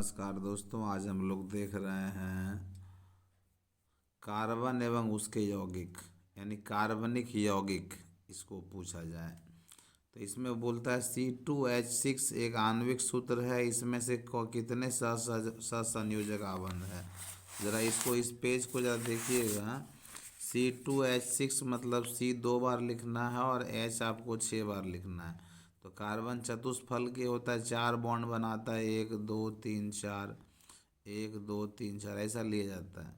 नमस्कार दोस्तों, आज हम लोग देख रहे हैं कार्बन एवं उसके यौगिक, यानी कार्बनिक यौगिक इसको पूछा जाए तो इसमें बोलता है C2H6 एक आणविक सूत्र है। इसमें से कितने सहसंयोजक आबंध है। ज़रा इसको, इस पेज को ज़रा देखिएगा। C2H6 मतलब C 2 बार लिखना है और H आपको 6 बार लिखना है। तो कार्बन चतुष्फल के होता है, 4 बॉन्ड बनाता है, 1 2 3 4, 1 2 3 4 ऐसा लिया जाता है।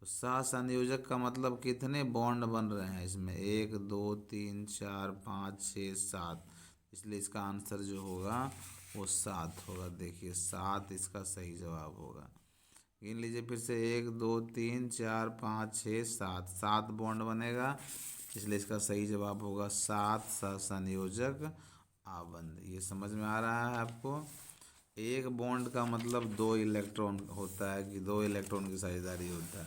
तो सहसंयोजक का मतलब कितने बॉन्ड बन रहे हैं इसमें, 1 2 3 4 5 6 7, इसलिए इसका आंसर जो होगा वो 7 होगा। देखिए 7 इसका सही जवाब होगा। गिन लीजिए फिर से, 1 2 3 4 5 6 7, 7 बॉन्ड बनेगा, इसलिए इसका सही जवाब होगा 7 सहसंयोजक आबंध। ये समझ में आ रहा है आपको। एक बॉन्ड का मतलब 2 इलेक्ट्रॉन होता है कि 2 इलेक्ट्रॉन की साझेदारी होता है।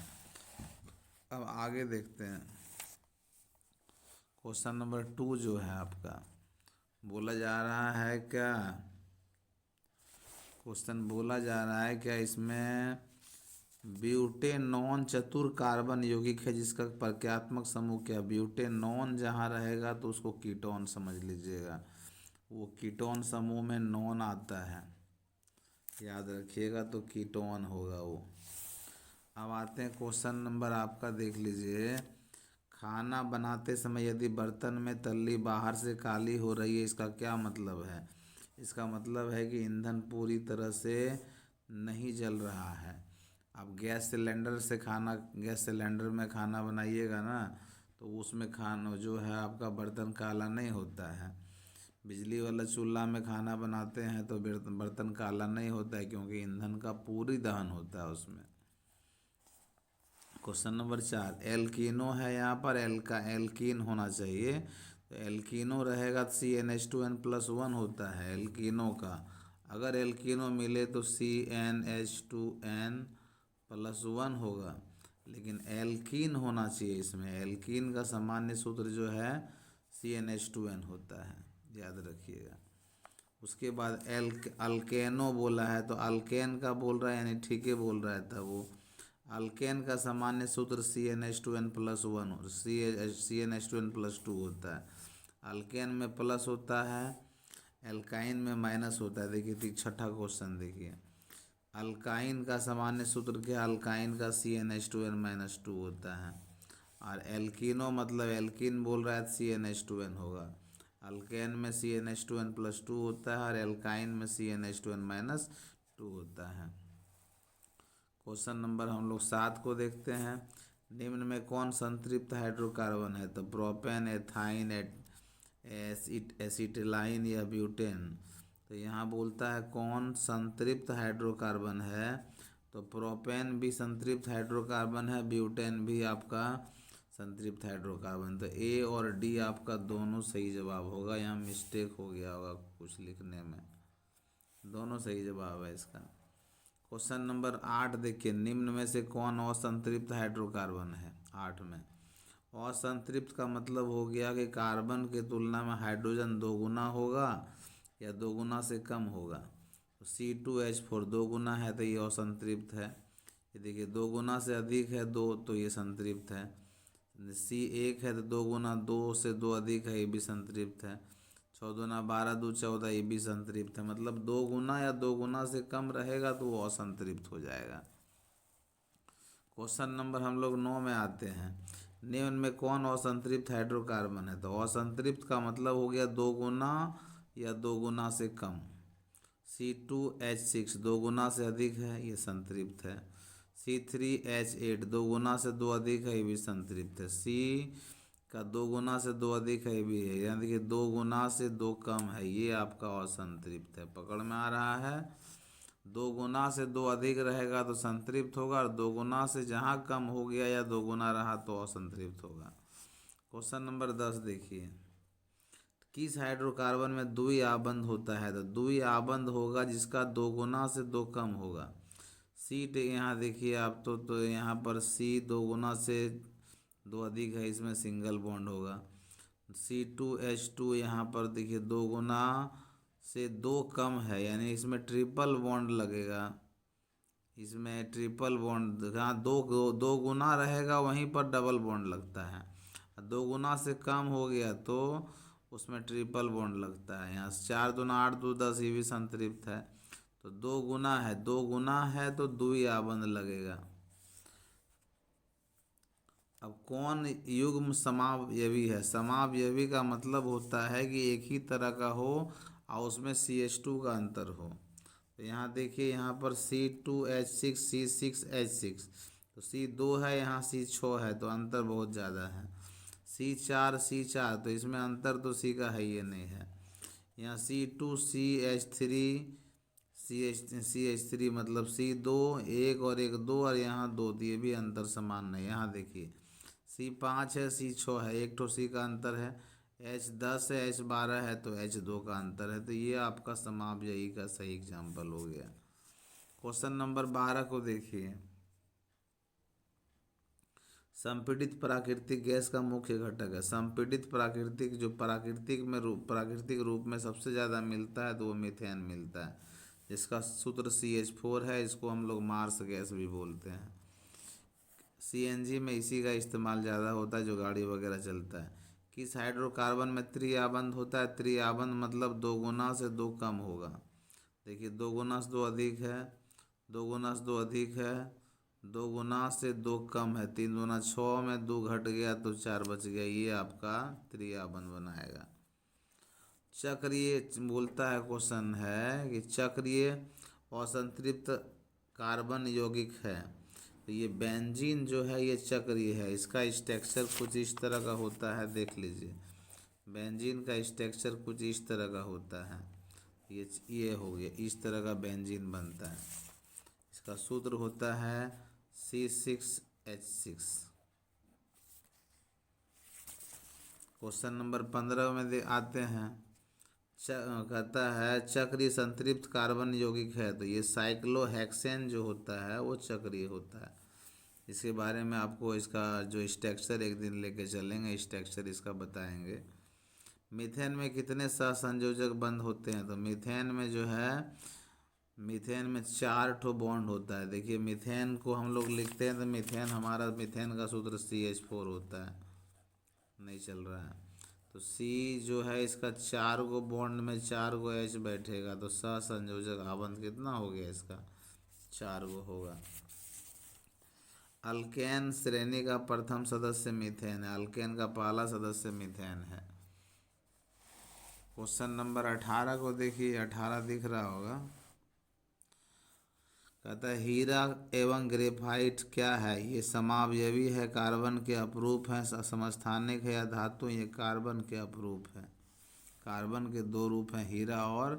अब आगे देखते हैं। क्वेश्चन नंबर 2 जो है आपका, बोला जा रहा है क्या, क्वेश्चन बोला जा रहा है क्या, इसमें ब्यूटेनॉन चतुर कार्बन यौगिक है जिसका प्रक्रियात्मक समूह क्या। ब्यूटेनॉन जहाँ रहेगा तो उसको कीटोन समझ लीजिएगा। वो कीटोन समूह में नॉन आता है, याद रखिएगा, तो कीटोन होगा वो। अब आते हैं क्वेश्चन नंबर आपका, देख लीजिए। खाना बनाते समय यदि बर्तन में तल्ली बाहर से काली हो रही है, इसका क्या मतलब है। इसका मतलब है कि ईंधन पूरी तरह से नहीं जल रहा है। अब गैस सिलेंडर में खाना बनाइएगा ना, तो उसमें खाना जो है आपका बर्तन काला नहीं होता है। बिजली वाला चूल्हा में खाना बनाते हैं तो बर्तन काला नहीं होता है, क्योंकि ईंधन का पूरी दहन होता है उसमें। क्वेश्चन नंबर 4, एल्कीनो है यहाँ पर, एल्कीन होना चाहिए। तो एल्कीनो रहेगा तो CnH2n+1 होता है एल्कीनो का। अगर एल्कीनो मिले तो CnH2n+1 होगा, लेकिन एल्कीन होना चाहिए इसमें। एल्कीन का सामान्य सूत्र जो है CnH2n होता है, याद रखिएगा। उसके बाद अल्केनो बोला है, तो अल्केन का बोल रहा है, यानी ठीक है बोल रहा था वो। अल्केन का सामान्य सूत्र CnH2n+1 CnH2n+2 होता है। अल्केन में प्लस होता है, एल्काइन में माइनस होता है। देखिए छठा क्वेश्चन देखिए, अल्काइन का सामान्य सूत्र क्या, अल्काइन का CnH2n-2 होता है। और एल्कीनो मतलब एल्कीन बोल रहा है तो CnH2n होगा। अल्केन में CnH2n+2 होता है और एल्काइन में CnH2n-2 होता है। क्वेश्चन नंबर हम लोग 7 को देखते हैं। निम्न में कौन संतृप्त हाइड्रोकार्बन है। तो प्रोपेन, एथाइन, एसिटिलाइन या ब्यूटेन। तो यहाँ बोलता है कौन संतृप्त हाइड्रोकार्बन है। तो प्रोपेन भी संतृप्त हाइड्रोकार्बन है, ब्यूटेन भी आपका संतृप्त हाइड्रोकार्बन। तो ए और डी आपका दोनों सही जवाब होगा। यहाँ मिस्टेक हो गया होगा कुछ लिखने में, दोनों सही जवाब है इसका। क्वेश्चन नंबर 8 देखिए, निम्न में से कौन असंतृप्त हाइड्रोकार्बन है। 8 में असंतृप्त का मतलब हो गया कि कार्बन की तुलना में हाइड्रोजन 2 गुना होगा या 2 गुना से कम होगा। तो C2H4 2 गुना है तो ये असंतृप्त है। ये देखिए 2 गुना से अधिक है 2, तो ये संतृप्त है। C1 है तो 2 गुना, 2 से 2 अधिक है, ये भी संतृप्त है। 6 दूना 12, 2 14, ये भी संतृप्त है। मतलब 2 गुना या 2 गुना से कम रहेगा तो वो असंतृप्त हो जाएगा। क्वेश्चन नंबर हम लोग 9 में आते हैं। निम्न में कौन असंतृप्त हाइड्रोकार्बन है। तो असंतृप्त का मतलब हो गया 2 गुना या 2 गुना से कम। C2H6 2 गुना से अधिक है, ये संतृप्त है। C3H8 2 गुना से 2 अधिक है, ये भी संतृप्त है। C का 2 गुना से 2 अधिक है, ये भी है। यानी कि 2 गुना से 2 कम है, ये आपका असंतृप्त है। पकड़ में आ रहा है। 2 गुना से 2 अधिक रहेगा तो संतृप्त होगा, और 2 गुना से जहाँ कम हो गया या 2 गुना रहा तो असंतृप्त होगा। क्वेश्चन नंबर 10 देखिए, किस हाइड्रोकार्बन में द्वि आबंध होता है। तो द्वि आबंध होगा जिसका 2 गुना से 2 कम होगा। सीट यहाँ देखिए आप, तो यहाँ पर C 2 गुना से 2 अधिक है, इसमें सिंगल बॉन्ड होगा। C2H2 यहाँ पर देखिए 2 गुना से 2 कम है, यानी इसमें ट्रिपल बॉन्ड लगेगा। इसमें ट्रिपल बॉन्ड, जहाँ दो गुना रहेगा वहीं पर डबल बॉन्ड लगता है। दो गुना से कम हो गया तो उसमें ट्रिपल बॉन्ड लगता है। यहाँ 4 दूना 8 दो 10, ये भी संतृप्त है। तो दो गुना है तो द्वि आबंध लगेगा। अब कौन युग्म समावयवी है? समावयवी का मतलब होता है कि एक ही तरह का हो और उसमें CH2 का अंतर हो। तो यहाँ देखिए, यहाँ पर C2H6 C6H6, तो C2 है, यहाँ C6 है, तो अंतर बहुत ज़्यादा है। C4 तो इसमें अंतर तो C का है ही नहीं है। यहाँ C2CH3 CH3 मतलब C2 एक और एक दो, और यहाँ दो, तो ये भी अंतर समान नहीं। यहाँ देखिए, C5 है, C6 है, एक तो C का अंतर है। H10 है, H12 है, तो H2 का अंतर है। तो ये आपका समावयवी का सही एग्जाम्पल हो गया। क्वेश्चन नंबर 12 को देखिए। संपीड़ित प्राकृतिक गैस का मुख्य घटक है। संपीड़ित प्राकृतिक, जो प्राकृतिक रूप में सबसे ज़्यादा मिलता है, तो वो मीथेन मिलता है, जिसका सूत्र CH4 है। इसको हम लोग मार्स गैस भी बोलते हैं। CNG में इसी का इस्तेमाल ज़्यादा होता है, जो गाड़ी वगैरह चलता है। किस हाइड्रोकार्बन में त्रिआबंध होता है? त्रिआबंध मतलब दो गुना से दो कम होगा। देखिए, दो गुना से दो अधिक है, दो गुना से दो अधिक है, दो गुना से दो कम है, 3 दूना 6 में दो घट गया तो 4 बच गया। ये आपका त्रिआबंध बनाएगा। चक्रीय बोलता है, क्वेश्चन है कि चक्रीय असंतृप्त कार्बन यौगिक है। तो ये बेंजीन जो है ये चक्रीय है। इसका स्ट्रक्चर कुछ इस तरह का होता है, देख लीजिए। बेंजीन का स्ट्रक्चर कुछ इस तरह का होता है। ये हो गया, इस तरह का बेंजीन बनता है। इसका सूत्र होता है C6H6। क्वेश्चन नंबर 15 में आते हैं। कहता है चक्रीय संतृप्त कार्बन यौगिक है। तो ये साइक्लोहेक्सेन जो होता है वो चक्रीय होता है। इसके बारे में आपको इसका जो स्ट्रक्चर एक दिन लेके चलेंगे, स्ट्रक्चर इसका बताएंगे। मीथेन में कितने सहसंयोजक बंध होते हैं? तो मीथेन में जो है, मीथेन में 4 ठो बॉन्ड होता है। देखिए, मीथेन को हम लोग लिखते हैं तो मीथेन का सूत्र CH4 होता है। नहीं चल रहा है तो C जो है इसका 4 गो बॉन्ड में 4 गो H बैठेगा, तो सहसंयोजक आबंध कितना हो गया इसका? 4 गो होगा। अल्केन श्रेणी का प्रथम सदस्य मीथेन है। अल्केन का पहला सदस्य मीथेन है। क्वेश्चन नंबर 18 को देखिए, 18 दिख रहा होगा। कहता है हीरा एवं ग्रेफाइट क्या है? ये समावयवी है, कार्बन के अपरूप हैं, समस्थानिक है या धातु? ये कार्बन के अपरूप है। कार्बन के दो रूप हैं, हीरा और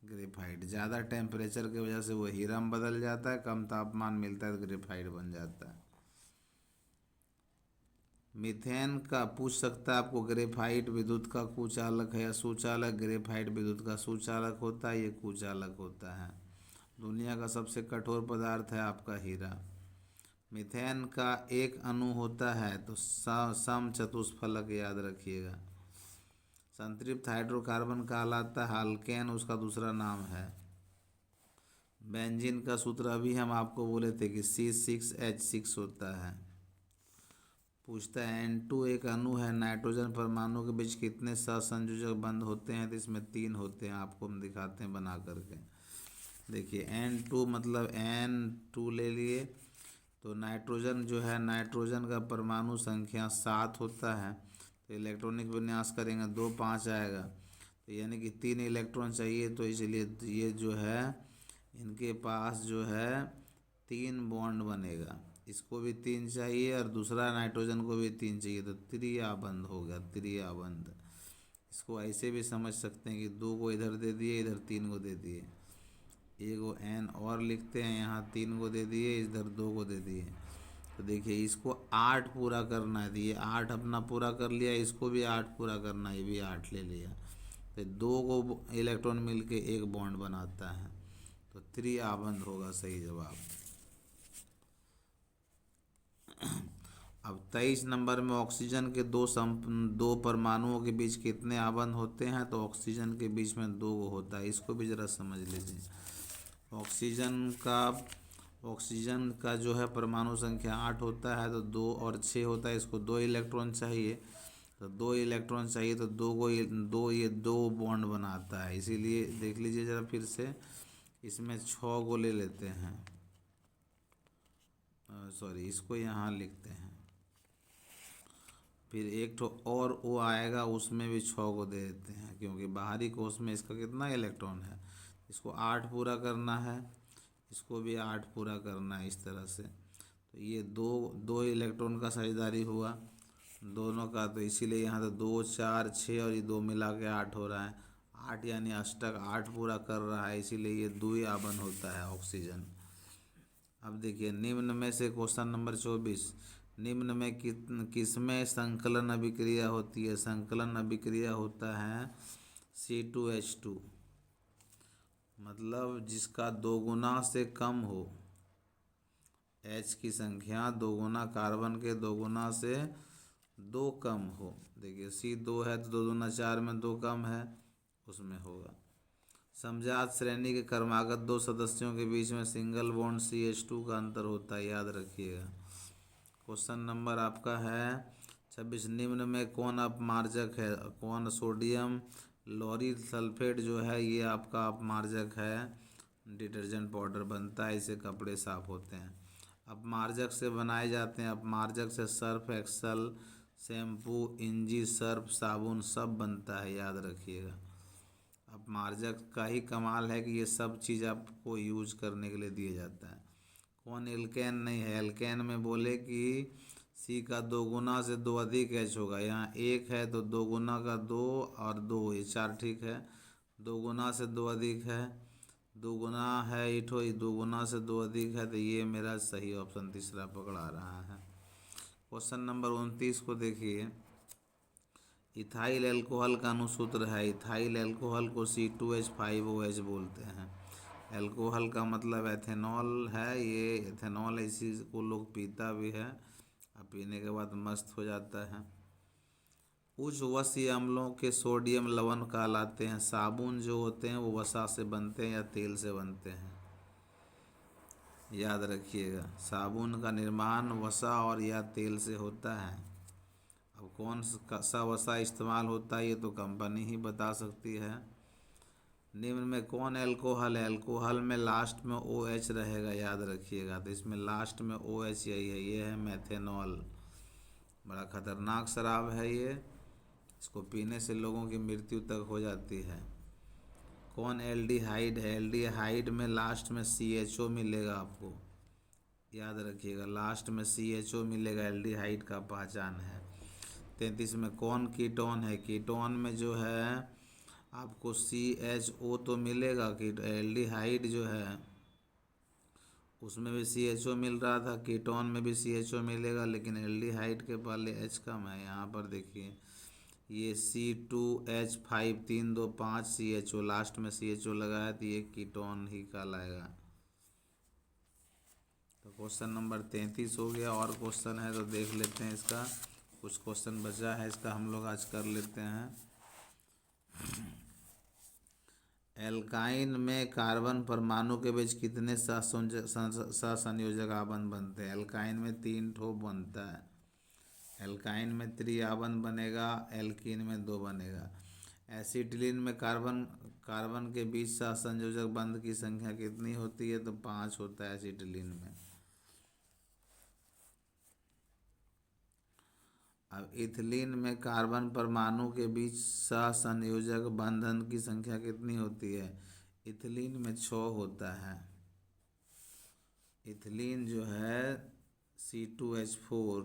ग्रेफाइट। ज़्यादा टेम्परेचर की वजह से वो हीरा में बदल जाता है, कम तापमान मिलता है तो ग्रेफाइट बन जाता है। मीथेन का पूछ सकता है आपको, ग्रेफाइट विद्युत का कुचालक है या सुचालक? ग्रेफाइट विद्युत का सुचालक होता है, ये कुचालक होता है। दुनिया का सबसे कठोर पदार्थ है आपका हीरा। मीथेन का एक अणु होता है, तो सम चतुष्फलक याद रखिएगा। संतृप्त हाइड्रोकार्बन कहलाता है अल्केन, उसका दूसरा नाम है। बेंजीन का सूत्र अभी हम आपको बोले थे कि C6H6 होता है। पूछता है N2 एक अणु है, नाइट्रोजन परमाणु के बीच कितने सहसंयोजक बंध होते हैं? तो इसमें 3 होते हैं, आपको हम दिखाते हैं बना करके। देखिए, N2 मतलब N2 ले लिए, तो नाइट्रोजन जो है, नाइट्रोजन का परमाणु संख्या 7 होता है। तो इलेक्ट्रॉनिक विन्यास करेंगे 2 5 आएगा, तो यानी कि 3 इलेक्ट्रॉन चाहिए। तो इसलिए ये जो है, इनके पास जो है 3 बॉन्ड बनेगा। इसको भी 3 चाहिए और दूसरा नाइट्रोजन को भी 3 चाहिए, तो त्रिआबंध हो गया, त्रिआबंध। इसको ऐसे भी समझ सकते हैं कि 2 को इधर दे दिए, इधर 3 को दे दिए, एगो N और लिखते हैं, यहाँ 3 को दे दिए, इधर 2 को दे दिए। तो देखिए, इसको 8 पूरा करना है, तो ये 8 अपना पूरा कर लिया, इसको भी 8 पूरा करना है, ये भी 8 ले लिया। तो 2 को इलेक्ट्रॉन मिलके एक बॉन्ड बनाता है, तो त्रिआबंध होगा सही जवाब। अब 23 नंबर में ऑक्सीजन के दो परमाणुओं के बीच कितने आबंध होते हैं? तो ऑक्सीजन के बीच में 2 होता है। इसको भी ज़रा समझ लीजिए। ऑक्सीजन का जो है परमाणु संख्या 8 होता है, तो 2 और 6 होता है, इसको 2 इलेक्ट्रॉन चाहिए। तो 2 इलेक्ट्रॉन चाहिए तो ये दो बॉन्ड बनाता है, इसीलिए देख लीजिए ज़रा फिर से, इसमें 6 को ले लेते हैं, सॉरी इसको यहाँ लिखते हैं। फिर एक तो और वो आएगा, उसमें भी 6 को दे देते हैं, क्योंकि बाहरी कोश में इसका कितना इलेक्ट्रॉन है, इसको 8 पूरा करना है, इसको भी 8 पूरा करना है, इस तरह से। तो ये दो दो इलेक्ट्रॉन का साझेदारी हुआ दोनों का, तो इसीलिए यहाँ तो 2 4 6 और ये 2 मिला के 8 हो रहा है। 8 यानी अष्टक 8 पूरा कर रहा है, इसीलिए ये द्वि आवन होता है ऑक्सीजन। अब देखिए निम्न में से क्वेश्चन नंबर 24, निम्न में किसमें संकलन अभिक्रिया होती है? संकलन अभिक्रिया होता है C2H2, मतलब जिसका 2 गुना से कम हो, H की संख्या 2 गुना कार्बन के 2 गुना से 2 कम हो। देखिए C2 है तो 2 दूना 4 में 2 कम है, उसमें होगा। समजात श्रेणी के क्रमागत 2 सदस्यों के बीच में सिंगल बॉन्ड CH2 का अंतर होता है, याद रखिएगा। क्वेश्चन नंबर आपका है 26, निम्न में कौन अपमार्जक है? कौन? सोडियम लॉरी सल्फेट जो है ये आपका अपमार्जक है, डिटर्जेंट पाउडर बनता है, इससे कपड़े साफ होते हैं। अपमार्जक से बनाए जाते हैं, अपमार्जक से सर्फ एक्सल, शैम्पू, इंजी, सर्फ, साबुन सब बनता है, याद रखिएगा। अपमार्जक का ही कमाल है कि ये सब चीज़ आपको यूज करने के लिए दिया जाता है। कौन? एल्केन नहीं है। एल्केन में बोले कि सी का 2 गुना से 2 अधिक एच होगा, यहाँ 1 है तो 2 गुना का 2 और 2 ये 4, ठीक है। 2 गुना से 2 अधिक है, 2 गुना है इठो, ये 2 गुना से 2 अधिक है, तो ये मेरा सही ऑप्शन तीसरा पकड़ा रहा है। क्वेश्चन नंबर 29 को देखिए, इथाइल एल्कोहल का अनुसूत्र है। इथाइल एल्कोहल को C2H5OH बोलते हैं। एल्कोहल का मतलब एथेनॉल है, ये एथेनॉल इसी को लोग पीता भी है, और पीने के बाद मस्त हो जाता है। उच्च वसीय अम्लों के सोडियम लवण कहलाते हैं। साबुन जो होते हैं वो वसा से बनते हैं या तेल से बनते हैं, याद रखिएगा। साबुन का निर्माण वसा और या तेल से होता है। अब कौन सा वसा इस्तेमाल होता है ये तो कंपनी ही बता सकती है। निम्न में कौन एल्कोहल है? एल्कोहल में लास्ट में OH रहेगा, याद रखिएगा। तो इसमें लास्ट में OH यही है, ये है मेथेनॉल। बड़ा खतरनाक शराब है ये, इसको पीने से लोगों की मृत्यु तक हो जाती है। कौन? एल्डिहाइड है। एल्डिहाइड में लास्ट में CHO मिलेगा आपको, याद रखिएगा, लास्ट में CHO मिलेगा, एल्डिहाइड का पहचान है। 33 में कौन कीटोन है? कीटोन में जो है आपको CHO तो मिलेगा, कि एल्डिहाइड जो है उसमें भी CHO मिल रहा था, कीटोन में भी CHO मिलेगा, लेकिन एल्डिहाइड के पहले H कम है। यहाँ पर देखिए ये C2H5 3 2 5 CHO, लास्ट में CHO लगा है, तो ये कीटोन ही कहलाएगा। तो क्वेश्चन नंबर 33 हो गया। और क्वेश्चन है तो देख लेते हैं, इसका कुछ क्वेश्चन बचा है, इसका हम लोग आज कर लेते हैं। एल्काइन में कार्बन परमाणु के बीच कितने सहसंयोजक आबंध बनते हैं? एल्काइन में 3 ठो बनता है। एल्काइन में त्रिआबंध बनेगा, एल्कीन में 2 बनेगा। एसिटिलीन में कार्बन के बीच सहसंयोजक बंध की संख्या कितनी होती है? तो 5 होता है एसिटिलीन में। अब इथिलीन में कार्बन परमाणु के बीच सहसंयोजक बंधन की संख्या कितनी होती है? इथिलीन में 6 होता है। इथिलीन जो है C2H4,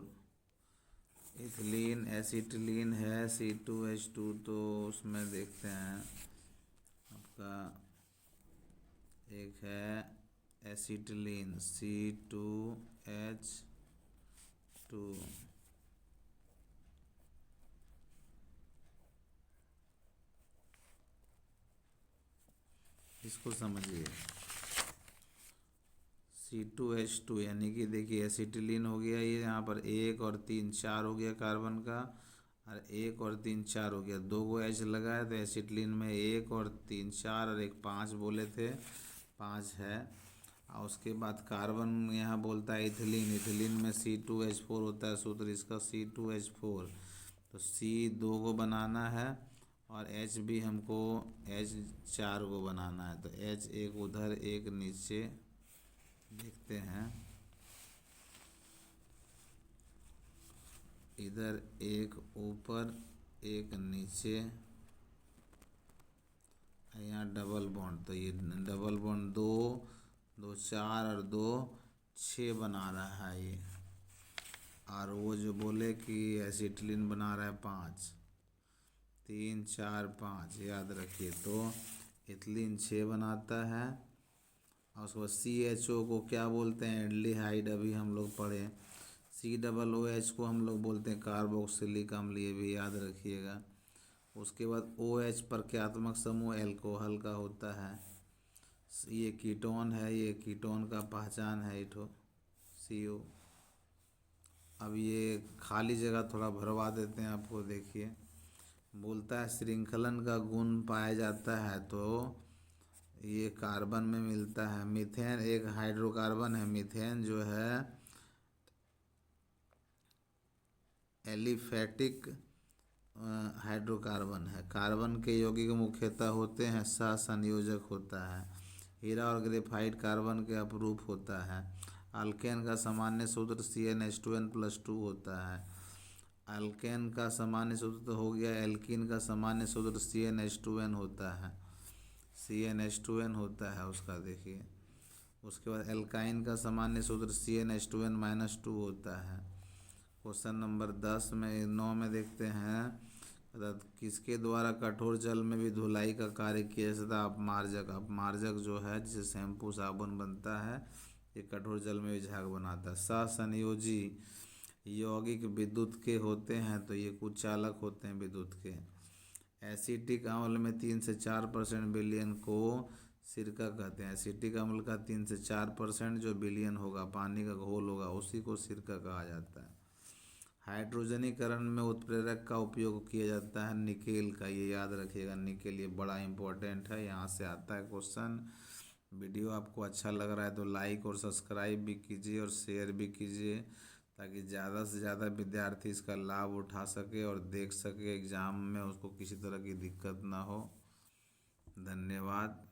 इथिलीन एसिटिलीन है C2H2, तो उसमें देखते हैं आपका एक है एसिटिलीन C2H2, इसको समझिए। C2H2 यानी कि देखिए एसिटिलीन हो गया, ये यहाँ पर 1 और 3 4 हो गया कार्बन का, और 1 और 3 4 हो गया, 2 को H लगा है, तो एसिटिलीन में 1 और 3 4 और 1 5 बोले थे, 5 है। और उसके बाद कार्बन यहाँ बोलता है इथिलीन। इथिलीन में C2H4 होता है सूत्र इसका C2H4। तो C 2 को बनाना है और H भी हमको H 4 को बनाना है। तो H एक उधर एक नीचे देखते हैं, इधर एक ऊपर एक नीचे, यहाँ डबल बॉन्ड। तो ये डबल बॉन्ड 2 2 4 और 2 6 बना रहा है ये। और वो जो बोले कि एसिटिलीन बना रहा है 5, 3 4 5 याद रखिए। तो इथिलीन 6 बनाता है। और उसके बाद CHO को क्या बोलते हैं? एल्डिहाइड, अभी हम लोग पढ़े। COOH को हम लोग बोलते हैं कार्बोक्सिलिक अम्ल, ये भी याद रखिएगा। उसके बाद OH प्रक्रियात्मक समूह एल्कोहल का होता है। ये कीटोन है, ये कीटोन का पहचान है इठो CO। अब ये खाली जगह थोड़ा भरवा देते हैं आपको, देखिए। बोलता है श्रृंखलन का गुण पाया जाता है, तो ये कार्बन में मिलता है। मीथेन एक हाइड्रोकार्बन है। मीथेन जो है एलिफैटिक हाइड्रोकार्बन है। कार्बन के यौगिक मुख्यतः होते हैं, सह संयोजक होता है। हीरा और ग्रेफाइट कार्बन के अपरूप होता है। अल्केन का सामान्य सूत्र CnH2n+2 होता है। अल्केन का सामान्य सूत्र तो हो गया। एल्कीन का सामान्य सूत्र CnH2n होता है। CnH2n होता है उसका, देखिए। उसके बाद एल्काइन का सामान्य सूत्र CnH2n-2 होता है। क्वेश्चन नंबर 9 में देखते हैं, किसके द्वारा कठोर जल में भी धुलाई का कार्य किया जाता है? अपमार्जक। अपमार्जक जो है जिससे शैम्पू साबुन बनता है, ये कठोर जल में भी झाग बनाता है। सहसंयोजी यौगिक विद्युत के होते हैं, तो ये कुछ चालक होते हैं विद्युत के। एसिटिक अम्ल में 3 से 4% विलयन को सिरका कहते हैं। एसिटिक अम्ल का 3 से 4% जो विलयन होगा, पानी का घोल होगा, उसी को सिरका कहा जाता है। हाइड्रोजनीकरण में उत्प्रेरक का उपयोग किया जाता है निकेल का, ये याद रखिएगा। निकेल ये बड़ा इंपॉर्टेंट है, यहाँ से आता है क्वेश्चन। वीडियो आपको अच्छा लग रहा है तो लाइक और सब्सक्राइब भी कीजिए और शेयर भी कीजिए, ताकि ज़्यादा से ज़्यादा विद्यार्थी इसका लाभ उठा सके और देख सके एग्ज़ाम में, उसको किसी तरह की दिक्कत ना हो। धन्यवाद।